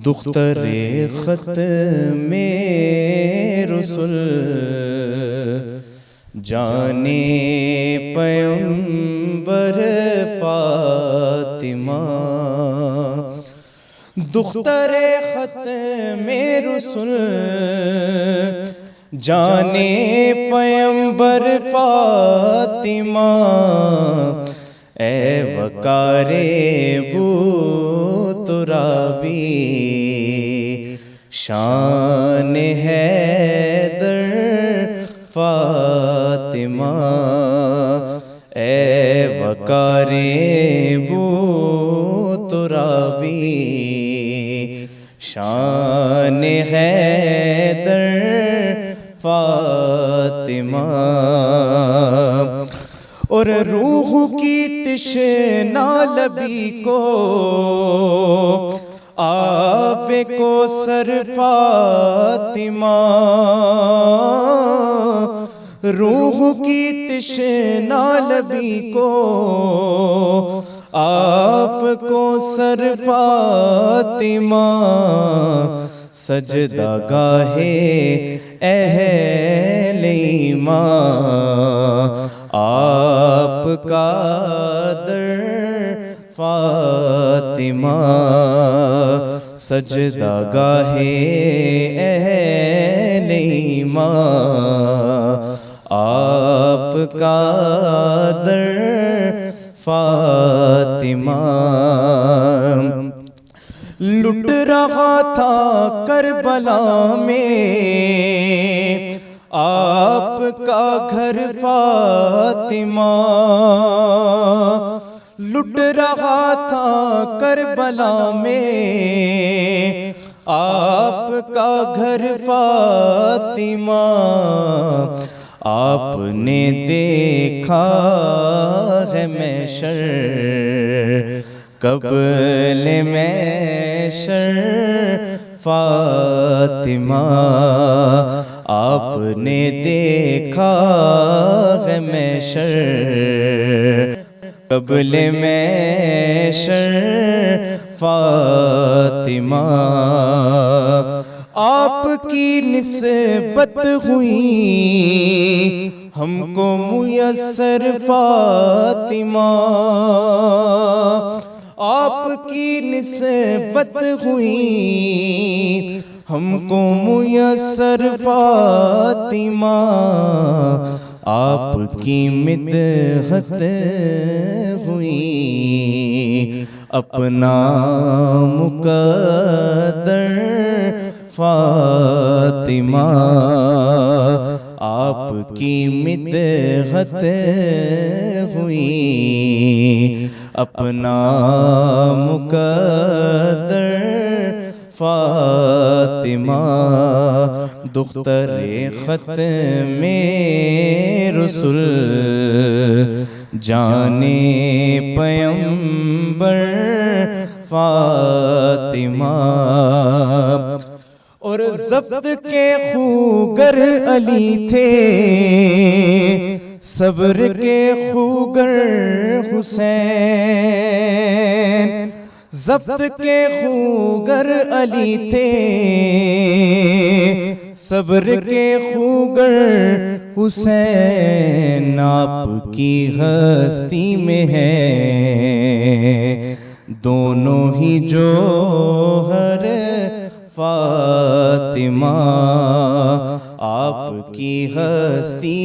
دختر ختم رسل جانے پیمبر فاطمہ، دختر ختم رسل جانے پیمبر فاطمہ، اے وقار بو ترابی شان حیدر فاطمہ، اے وقار بو ترابی شان حیدر فاطمہ، اور روح کی تشنا لبی کو آب کو سر فاطمہ، روح کی تشنا لبی کو آپ کو سر فاطمہ، سجدہ گاہے اہل ایمان آپ کا در فاطمہ، سجدہ گاہے اہل ایمان آپ کا در فاطمہ، لٹ رہا تھا کربلا میں آپ کا گھر فاطمہ، لٹ رہا تھا کربلا میں آپ کا گھر فاطمہ، آپ نے دیکھا ہے محشر قبل محشر فاطمہ، آپ نے دیکھا ہے محشر قبل محشر فاطمہ، آپ کی نسبت ہوئی ہم کو میسر فاطمہ، آپ کی نسبت ہوئی ہم کو میسر فاطمہ، آپ کی مدحت ہوئی اپنا مقدر فاطمہ، آپ کی مدحت ہوئی اپنا مقدر فاطمہ، دختر ختم رسل جانے پیمبر فاطمہ، اور ضبط کے خوگر علی تھے صبر کے خوگر حسین، ضبط کے خوگر علی تھے صبر کے خوگر حسین، آپ کی ہستی میں ہے دونوں ہی جوہر فاطمہ، آپ کی ہستی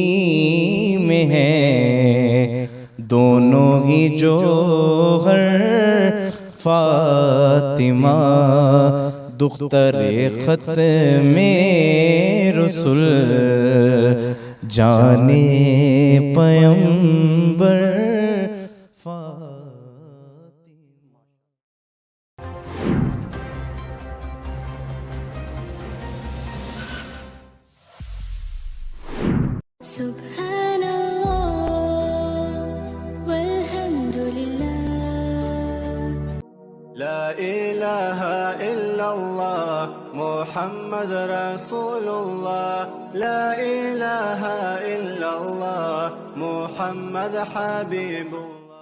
میں ہے دونوں ہی جوہر فاطمہ، دختر ختم رسل جانے پیمبر سبحان اللہ والحمد للہ، لا الہ الا اللہ محمد رسول اللہ، لا الہ الا اللہ محمد حبیب اللہ۔